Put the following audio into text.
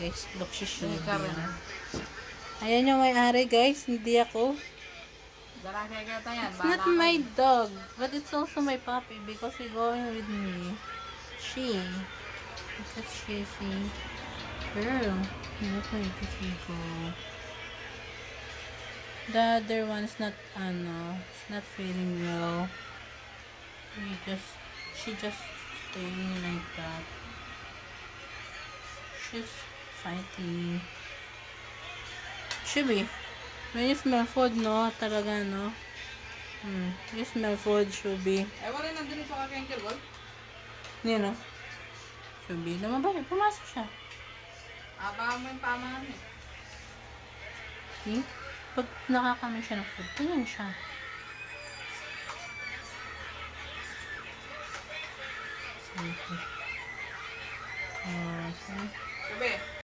guys. Look, si Shubi. Karen. Ayan yung may-ari, guys. Hindi ako. It's not my dog, but it's also my puppy because he's going with me. She. Because she's a girl. Look where did he go? The other one's not, it's not feeling well. She just staying like that. She's fighting. Shubi, when you smell food, no? Talaga, no? You smell food, Shubi. Ay, wala nandun sa kakain kirgol. Yan, no? Shubi, lumabas. Pumasok siya. Baka mo yung pamahan eh. See? Pag nakakami siya ng food, ganyan siya. See? See? Sabi,